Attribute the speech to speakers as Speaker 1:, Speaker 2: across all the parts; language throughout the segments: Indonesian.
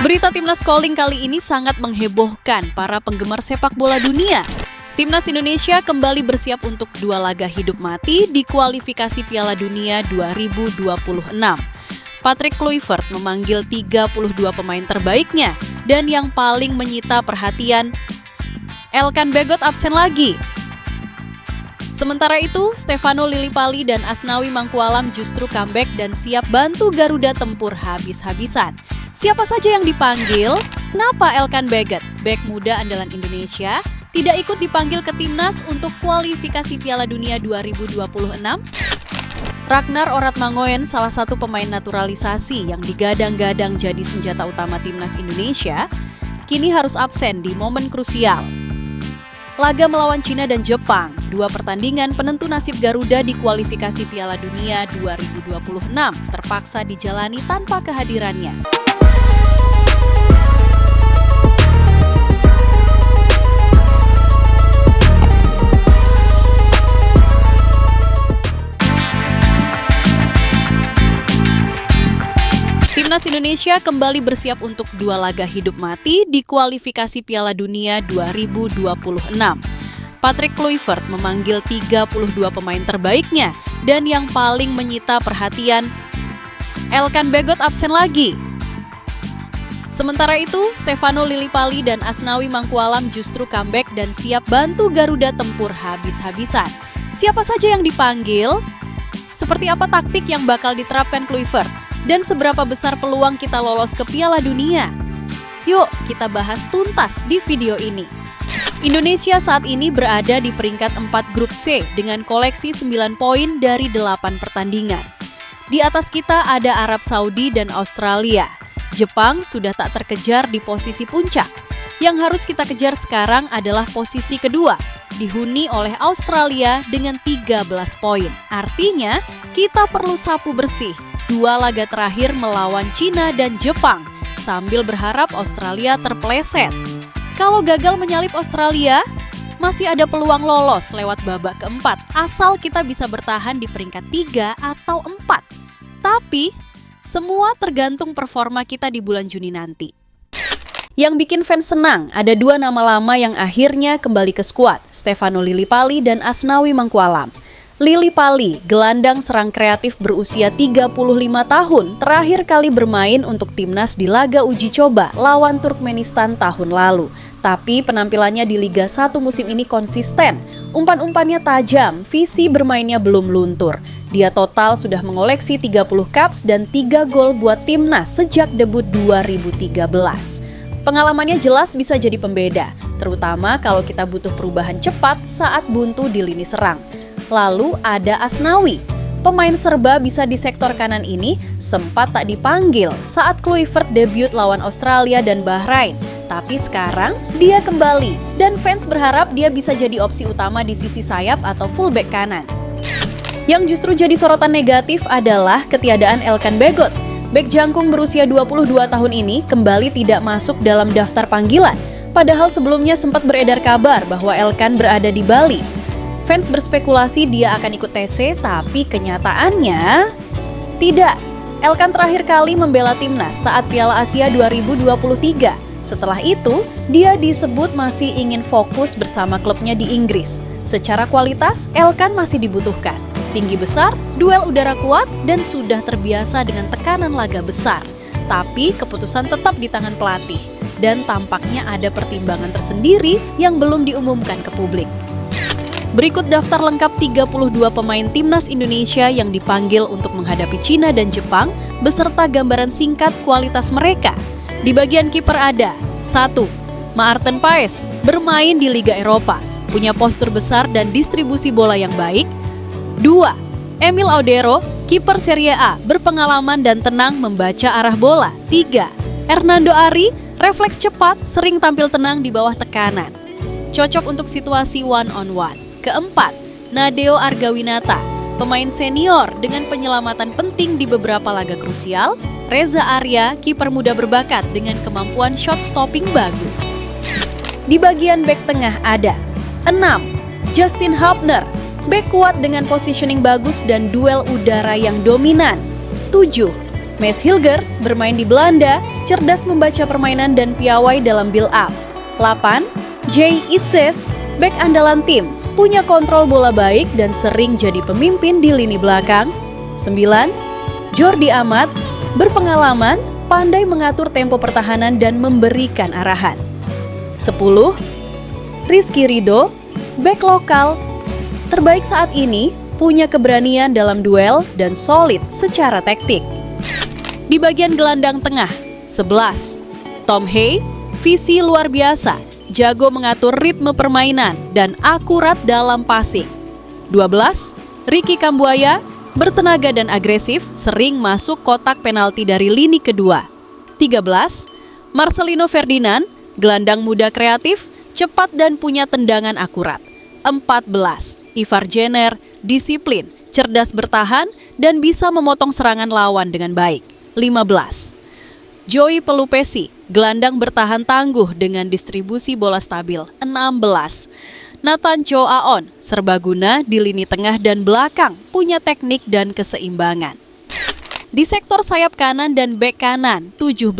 Speaker 1: Berita Timnas Calling kali ini sangat menghebohkan para penggemar sepak bola dunia. Timnas Indonesia kembali bersiap untuk 2 laga hidup mati di kualifikasi Piala Dunia 2026. Patrick Kluivert memanggil 32 pemain terbaiknya dan yang paling menyita perhatian, Elkan Bagot absen lagi. Sementara itu, Stefano Lillipali dan Asnawi Mangkualam justru comeback dan siap bantu Garuda tempur habis-habisan. Siapa saja yang dipanggil? Kenapa Elkan Bagot, bek muda andalan Indonesia, tidak ikut dipanggil ke timnas untuk kualifikasi Piala Dunia 2026? Ragnar Oratmangoen, salah satu pemain naturalisasi yang digadang-gadang jadi senjata utama timnas Indonesia, kini harus absen di momen krusial. Laga melawan Cina dan Jepang, 2 pertandingan penentu nasib Garuda di kualifikasi Piala Dunia 2026 terpaksa dijalani tanpa kehadirannya. Timnas Indonesia kembali bersiap untuk 2 laga hidup mati di kualifikasi Piala Dunia 2026. Patrick Kluivert memanggil 32 pemain terbaiknya dan yang paling menyita perhatian, Elkan Bagot absen lagi. Sementara itu, Stefano Lillipali dan Asnawi Mangkualam justru comeback dan siap bantu Garuda tempur habis-habisan. Siapa saja yang dipanggil? Seperti apa taktik yang bakal diterapkan Kluivert? Dan seberapa besar peluang kita lolos ke Piala Dunia? Yuk, kita bahas tuntas di video ini. Indonesia saat ini berada di peringkat 4 grup C dengan koleksi 9 poin dari 8 pertandingan. Di atas kita ada Arab Saudi dan Australia. Jepang sudah tak terkejar di posisi puncak. Yang harus kita kejar sekarang adalah posisi kedua, dihuni oleh Australia dengan 13 poin. Artinya, kita perlu sapu bersih 2 laga terakhir melawan Cina dan Jepang, sambil berharap Australia terpeleset. Kalau gagal menyalip Australia, masih ada peluang lolos lewat babak keempat, asal kita bisa bertahan di peringkat 3 atau 4. Tapi, semua tergantung performa kita di bulan Juni nanti. Yang bikin fans senang, ada 2 nama lama yang akhirnya kembali ke skuad, Stefano Lillipali dan Asnawi Mangkualam. Lillipali, gelandang serang kreatif berusia 35 tahun, terakhir kali bermain untuk timnas di laga uji coba lawan Turkmenistan tahun lalu. Tapi penampilannya di Liga 1 musim ini konsisten, umpan-umpannya tajam, visi bermainnya belum luntur. Dia total sudah mengoleksi 30 caps dan 3 gol buat timnas sejak debut 2013. Pengalamannya jelas bisa jadi pembeda, terutama kalau kita butuh perubahan cepat saat buntu di lini serang. Lalu ada Asnawi. Pemain serba bisa di sektor kanan ini sempat tak dipanggil saat Kluivert debut lawan Australia dan Bahrain. Tapi sekarang dia kembali dan fans berharap dia bisa jadi opsi utama di sisi sayap atau fullback kanan. Yang justru jadi sorotan negatif adalah ketiadaan Elkan Bagot. Bek jangkung berusia 22 tahun ini kembali tidak masuk dalam daftar panggilan. Padahal sebelumnya sempat beredar kabar bahwa Elkan berada di Bali. Fans berspekulasi dia akan ikut TC, tapi kenyataannya tidak. Elkan terakhir kali membela timnas saat Piala Asia 2023. Setelah itu, dia disebut masih ingin fokus bersama klubnya di Inggris. Secara kualitas, Elkan masih dibutuhkan. Tinggi besar, duel udara kuat, dan sudah terbiasa dengan tekanan laga besar. Tapi keputusan tetap di tangan pelatih. Dan tampaknya ada pertimbangan tersendiri yang belum diumumkan ke publik. Berikut daftar lengkap 32 pemain timnas Indonesia yang dipanggil untuk menghadapi Cina dan Jepang beserta gambaran singkat kualitas mereka. Di bagian kiper ada 1. Maarten Paes, bermain di Liga Eropa, punya postur besar dan distribusi bola yang baik. 2. Emil Audero, kiper Serie A, berpengalaman dan tenang membaca arah bola. 3. Hernando Ari, refleks cepat, sering tampil tenang di bawah tekanan. Cocok untuk situasi one-on-one. Keempat, Nadeo Argawinata, pemain senior dengan penyelamatan penting di beberapa laga krusial. Reza Arya, kiper muda berbakat dengan kemampuan shot stopping bagus. Di bagian bek tengah ada 6. Justin Hubner, bek kuat dengan positioning bagus dan duel udara yang dominan. 7. Mees Hilgers bermain di Belanda, cerdas membaca permainan dan piawai dalam build-up. 8. Jay Itzes, bek andalan tim, punya kontrol bola baik dan sering jadi pemimpin di lini belakang. 9. Jordi Amat, berpengalaman, pandai mengatur tempo pertahanan dan memberikan arahan. 10. Rizky Ridho, bek lokal, terbaik saat ini, punya keberanian dalam duel dan solid secara taktik. Di bagian gelandang tengah, 11. Tom Hay, visi luar biasa, jago mengatur ritme permainan dan akurat dalam passing. 12. Ricky Kambuaya, bertenaga dan agresif, sering masuk kotak penalti dari lini kedua. 13. Marcelino Ferdinand, gelandang muda kreatif, cepat dan punya tendangan akurat. 14. Ivar Jenner, disiplin, cerdas bertahan, dan bisa memotong serangan lawan dengan baik. 15. Joey Pelupesi, gelandang bertahan tangguh dengan distribusi bola stabil. 16. Nathan Cho Aon, serbaguna di lini tengah dan belakang, punya teknik dan keseimbangan. Di sektor sayap kanan dan bek kanan, 17.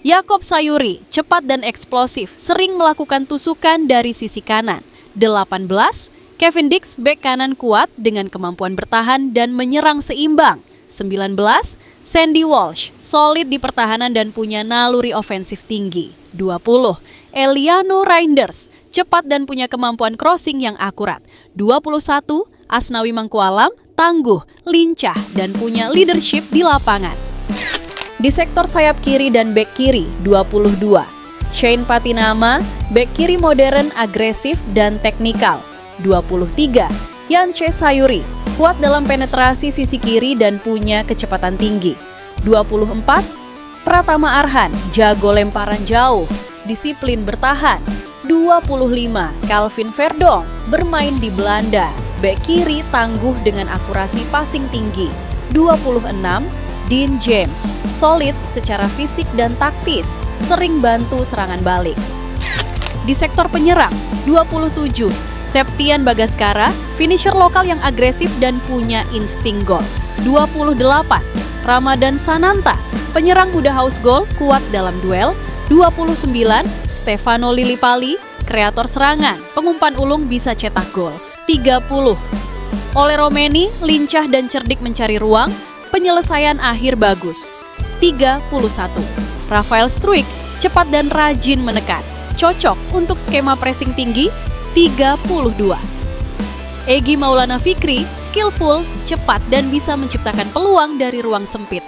Speaker 1: Yakob Sayuri, cepat dan eksplosif, sering melakukan tusukan dari sisi kanan. 18. Kevin Dix, bek kanan kuat dengan kemampuan bertahan dan menyerang seimbang. 19. Sandy Walsh, solid di pertahanan dan punya naluri ofensif tinggi. 20. Eliano Reinders, cepat dan punya kemampuan crossing yang akurat. 21. Asnawi Mangkualam, tangguh, lincah, dan punya leadership di lapangan. Di sektor sayap kiri dan bek kiri, 22. Shane Patinama, bek kiri modern, agresif, dan teknikal. 23. Yance Sayuri, kuat dalam penetrasi sisi kiri dan punya kecepatan tinggi. 24. Pratama Arhan, jago lemparan jauh, disiplin bertahan. 25. Calvin Verdonk, bermain di Belanda, bek kiri tangguh dengan akurasi passing tinggi. 26. Dean James, solid secara fisik dan taktis, sering bantu serangan balik. Di sektor penyerang, 27. Septian Bagaskara, finisher lokal yang agresif dan punya insting gol. 28. Ramadan Sananta, penyerang muda haus gol, kuat dalam duel. 29. Stefano Lillipali, kreator serangan, pengumpan ulung bisa cetak gol. 30. Ole Romeni, lincah dan cerdik mencari ruang, penyelesaian akhir bagus. 31. Rafael Struijk, cepat dan rajin menekan, cocok untuk skema pressing tinggi. 32. Egy Maulana Fikri, skillful, cepat dan bisa menciptakan peluang dari ruang sempit.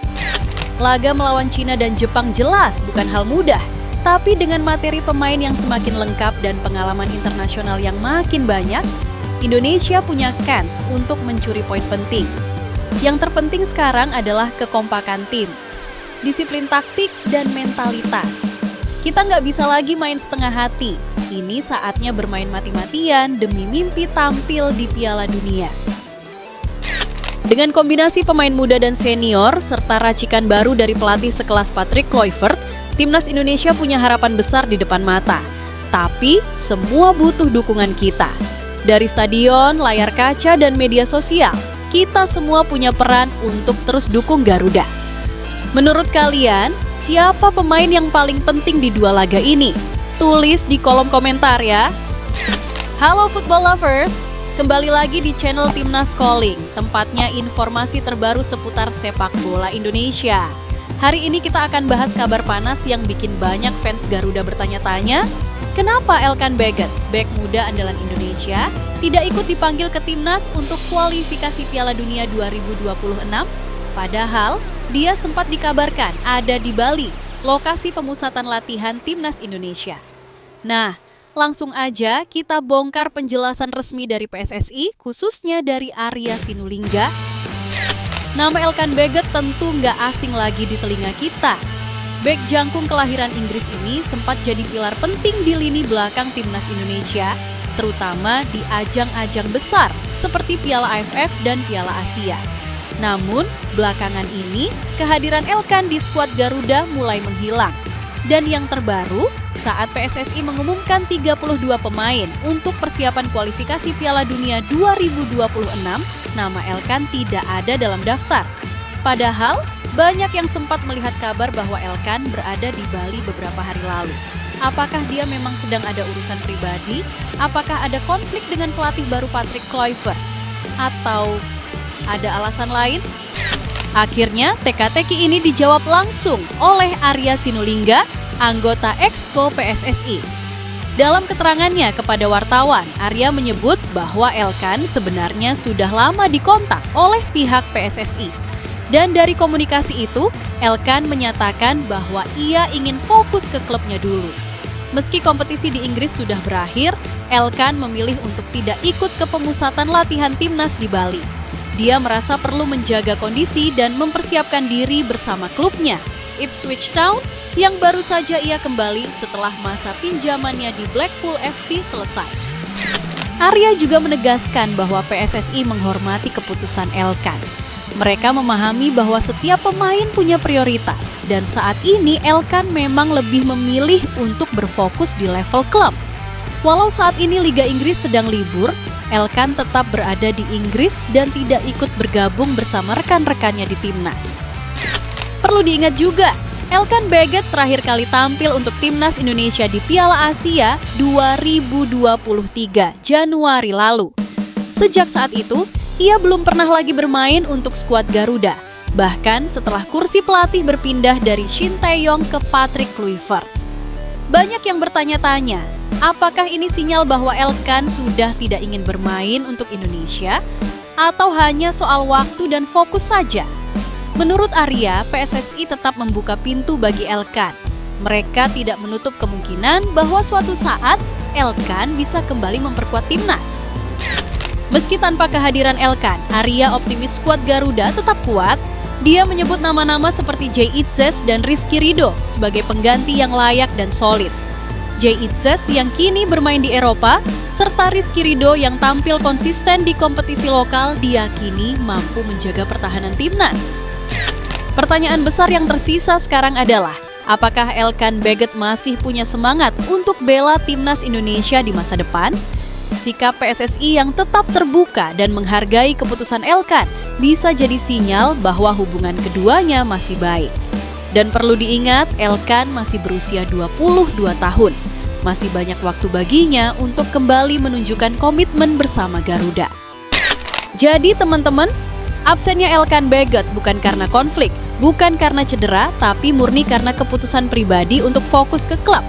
Speaker 1: Laga melawan Cina dan Jepang jelas bukan hal mudah, tapi dengan materi pemain yang semakin lengkap dan pengalaman internasional yang makin banyak, Indonesia punya kans untuk mencuri poin penting. Yang terpenting sekarang adalah kekompakan tim, disiplin taktik, dan mentalitas. Kita nggak bisa lagi main setengah hati. Ini saatnya bermain mati-matian demi mimpi tampil di Piala Dunia. Dengan kombinasi pemain muda dan senior, serta racikan baru dari pelatih sekelas Patrick Kluivert, Timnas Indonesia punya harapan besar di depan mata. Tapi, semua butuh dukungan kita. Dari stadion, layar kaca, dan media sosial, kita semua punya peran untuk terus dukung Garuda. Menurut kalian, siapa pemain yang paling penting di dua laga ini? Tulis di kolom komentar ya. Halo football lovers, kembali lagi di channel Timnas Calling, tempatnya informasi terbaru seputar sepak bola Indonesia. Hari ini kita akan bahas kabar panas yang bikin banyak fans Garuda bertanya-tanya, kenapa Elkan Baggett, bek muda andalan Indonesia, tidak ikut dipanggil ke Timnas untuk kualifikasi Piala Dunia 2026? Padahal, dia sempat dikabarkan ada di Bali, lokasi pemusatan latihan Timnas Indonesia. Nah, langsung aja kita bongkar penjelasan resmi dari PSSI, khususnya dari Arya Sinulinga. Nama Elkan Baggett tentu nggak asing lagi di telinga kita. Bek jangkung kelahiran Inggris ini sempat jadi pilar penting di lini belakang Timnas Indonesia, terutama di ajang-ajang besar seperti Piala AFF dan Piala Asia. Namun, belakangan ini, kehadiran Elkan di skuad Garuda mulai menghilang. Dan yang terbaru, saat PSSI mengumumkan 32 pemain untuk persiapan kualifikasi Piala Dunia 2026, nama Elkan tidak ada dalam daftar. Padahal, Banyak yang sempat melihat kabar bahwa Elkan berada di Bali beberapa hari lalu. Apakah dia memang sedang ada urusan pribadi? Apakah ada konflik dengan pelatih baru Patrick Kluivert? Atau ada alasan lain? Akhirnya, teka-teki ini dijawab langsung oleh Arya Sinulinga, anggota Exco PSSI. Dalam keterangannya kepada wartawan, Arya menyebut bahwa Elkan sebenarnya sudah lama dikontak oleh pihak PSSI. Dan dari komunikasi itu, Elkan menyatakan bahwa ia ingin fokus ke klubnya dulu. Meski kompetisi di Inggris sudah berakhir, Elkan memilih untuk tidak ikut ke pemusatan latihan timnas di Bali. Dia merasa perlu menjaga kondisi dan mempersiapkan diri bersama klubnya, Ipswich Town, yang baru saja ia kembali setelah masa pinjamannya di Blackpool FC selesai. Arya juga menegaskan bahwa PSSI menghormati keputusan Elkan. Mereka memahami bahwa setiap pemain punya prioritas dan saat ini Elkan memang lebih memilih untuk berfokus di level klub. Walau saat ini Liga Inggris sedang libur, Elkan tetap berada di Inggris dan tidak ikut bergabung bersama rekan-rekannya di timnas. Perlu diingat juga, Elkan Baggett terakhir kali tampil untuk timnas Indonesia di Piala Asia 2023 Januari lalu. Sejak saat itu, ia belum pernah lagi bermain untuk skuad Garuda, bahkan setelah kursi pelatih berpindah dari Shin Tae-yong ke Patrick Kluivert. Banyak yang bertanya-tanya, apakah ini sinyal bahwa Elkan sudah tidak ingin bermain untuk Indonesia, atau hanya soal waktu dan fokus saja? Menurut Arya, PSSI tetap membuka pintu bagi Elkan. Mereka tidak menutup kemungkinan bahwa suatu saat Elkan bisa kembali memperkuat timnas. Meski tanpa kehadiran Elkan, Arya optimis skuad Garuda tetap kuat. Dia menyebut nama-nama seperti Jay Itzes dan Rizky Ridho sebagai pengganti yang layak dan solid. Jay Itzes yang kini bermain di Eropa, serta Rizky Ridho yang tampil konsisten di kompetisi lokal diyakini mampu menjaga pertahanan timnas. Pertanyaan besar yang tersisa sekarang adalah, apakah Elkan Baggett masih punya semangat untuk bela timnas Indonesia di masa depan? Sikap PSSI yang tetap terbuka dan menghargai keputusan Elkan bisa jadi sinyal bahwa hubungan keduanya masih baik. Dan perlu diingat, Elkan masih berusia 22 tahun. Masih banyak waktu baginya untuk kembali menunjukkan komitmen bersama Garuda. Jadi teman-teman, absennya Elkan Baggett bukan karena konflik, bukan karena cedera, tapi murni karena keputusan pribadi untuk fokus ke klub.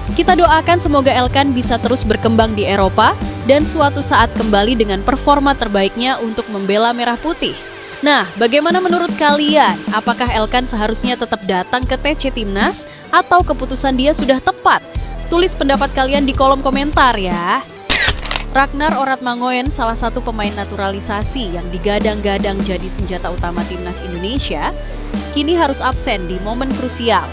Speaker 1: Kita doakan semoga Elkan bisa terus berkembang di Eropa dan suatu saat kembali dengan performa terbaiknya untuk membela Merah Putih. Nah, bagaimana menurut kalian? Apakah Elkan seharusnya tetap datang ke TC Timnas atau keputusan dia sudah tepat? Tulis pendapat kalian di kolom komentar ya. Ragnar Oratmangoen, salah satu pemain naturalisasi yang digadang-gadang jadi senjata utama timnas Indonesia, kini harus absen di momen krusial.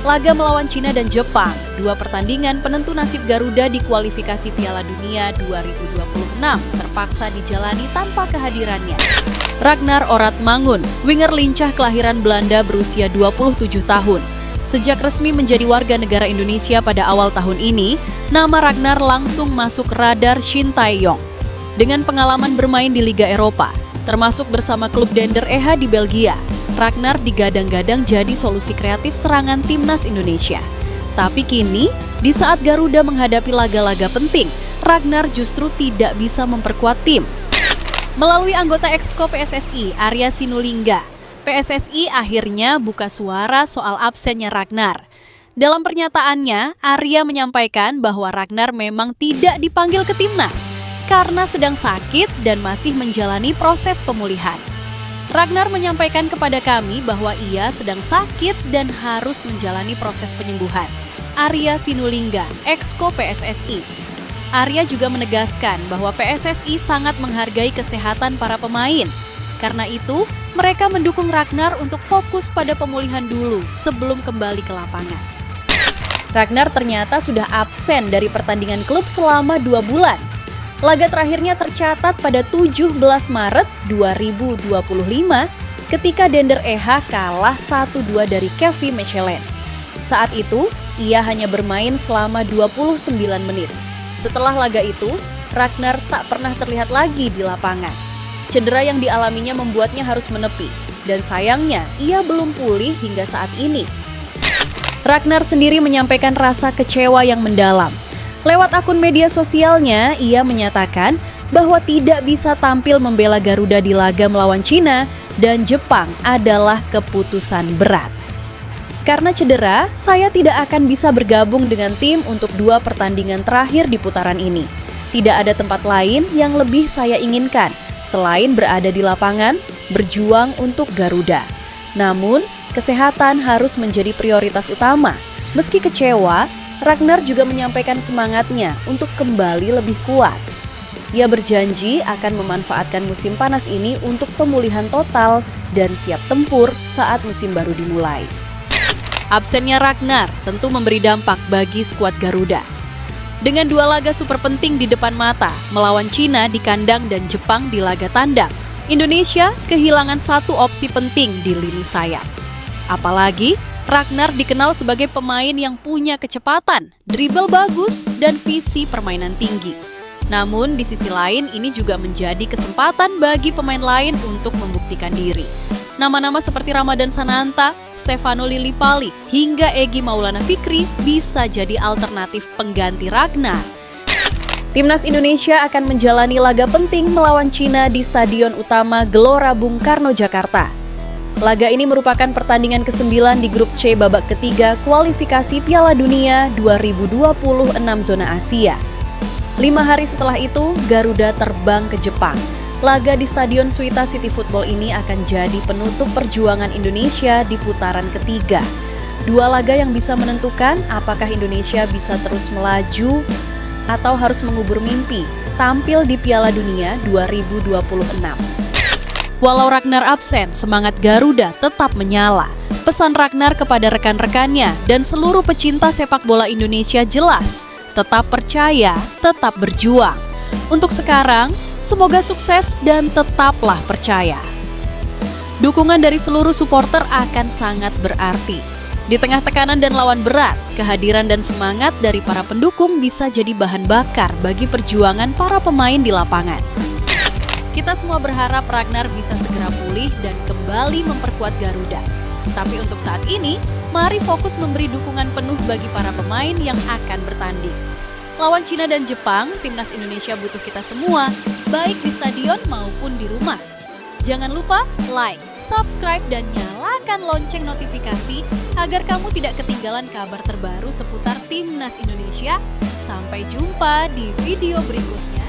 Speaker 1: Laga melawan Cina dan Jepang, dua pertandingan penentu nasib Garuda di kualifikasi Piala Dunia 2026 terpaksa dijalani tanpa kehadirannya. Ragnar Oratmangun, winger lincah kelahiran Belanda berusia 27 tahun. Sejak resmi menjadi warga negara Indonesia pada awal tahun ini, nama Ragnar langsung masuk radar Shin Tae-yong. Dengan pengalaman bermain di Liga Eropa, termasuk bersama klub Dender EH di Belgia, Ragnar digadang-gadang jadi solusi kreatif serangan timnas Indonesia. Tapi kini, di saat Garuda menghadapi laga-laga penting, Ragnar justru tidak bisa memperkuat tim. Melalui anggota Exco PSSI, Arya Sinulinga, PSSI akhirnya buka suara soal absennya Ragnar. Dalam pernyataannya, Arya menyampaikan bahwa Ragnar memang tidak dipanggil ke timnas karena sedang sakit dan masih menjalani proses pemulihan. Ragnar menyampaikan kepada kami bahwa ia sedang sakit dan harus menjalani proses penyembuhan. Arya Sinulinga, Exco PSSI. Arya juga menegaskan bahwa PSSI sangat menghargai kesehatan para pemain. Karena itu, mereka mendukung Ragnar untuk fokus pada pemulihan dulu sebelum kembali ke lapangan. Ragnar ternyata sudah absen dari pertandingan klub selama 2 bulan. Laga terakhirnya tercatat pada 17 Maret 2025 ketika Dender EH kalah 1-2 dari KV Mechelen. Saat itu, ia hanya bermain selama 29 menit. Setelah laga itu, Ragnar tak pernah terlihat lagi di lapangan. Cedera yang dialaminya membuatnya harus menepi. dan sayangnya ia belum pulih hingga saat ini. Ragnar sendiri menyampaikan rasa kecewa yang mendalam. Lewat akun media sosialnya, ia menyatakan bahwa tidak bisa tampil membela Garuda di laga melawan Cina dan Jepang adalah keputusan berat. Karena cedera, saya tidak akan bisa bergabung dengan tim untuk 2 pertandingan terakhir di putaran ini. Tidak ada tempat lain yang lebih saya inginkan selain berada di lapangan, berjuang untuk Garuda. Namun, kesehatan harus menjadi prioritas utama. Meski kecewa, Ragnar juga menyampaikan semangatnya untuk kembali lebih kuat. Ia berjanji akan memanfaatkan musim panas ini untuk pemulihan total dan siap tempur saat musim baru dimulai. Absennya Ragnar tentu memberi dampak bagi skuad Garuda. Dengan 2 laga super penting di depan mata, melawan Cina di kandang dan Jepang di laga tandang, Indonesia kehilangan 1 opsi penting di lini sayap. Apalagi, Ragnar dikenal sebagai pemain yang punya kecepatan, dribble bagus, dan visi permainan tinggi. Namun, di sisi lain ini juga menjadi kesempatan bagi pemain lain untuk membuktikan diri. Nama-nama seperti Ramadan Sananta, Stefano Lillipali, hingga Egy Maulana Fikri bisa jadi alternatif pengganti Ragnar. Timnas Indonesia akan menjalani laga penting melawan Cina di Stadion Utama Gelora Bung Karno, Jakarta. Laga ini merupakan pertandingan ke-9 di grup C babak ketiga kualifikasi Piala Dunia 2026 zona Asia. 5 hari setelah itu, Garuda terbang ke Jepang. Laga di Stadion Suita City Football ini akan jadi penutup perjuangan Indonesia di putaran ketiga. 2 laga yang bisa menentukan apakah Indonesia bisa terus melaju atau harus mengubur mimpi tampil di Piala Dunia 2026. Walau Ragnar absen, semangat Garuda tetap menyala. Pesan Ragnar kepada rekan-rekannya dan seluruh pecinta sepak bola Indonesia jelas, tetap percaya, tetap berjuang. Untuk sekarang, semoga sukses dan tetaplah percaya. Dukungan dari seluruh supporter akan sangat berarti. Di tengah tekanan dan lawan berat, kehadiran dan semangat dari para pendukung bisa jadi bahan bakar bagi perjuangan para pemain di lapangan. Kita semua berharap Ragnar bisa segera pulih dan kembali memperkuat Garuda. Tapi untuk saat ini, mari fokus memberi dukungan penuh bagi para pemain yang akan bertanding. Lawan Cina dan Jepang, timnas Indonesia butuh kita semua, baik di stadion maupun di rumah. Jangan lupa like, subscribe, dan nyalakan lonceng notifikasi agar kamu tidak ketinggalan kabar terbaru seputar timnas Indonesia. Sampai jumpa di video berikutnya.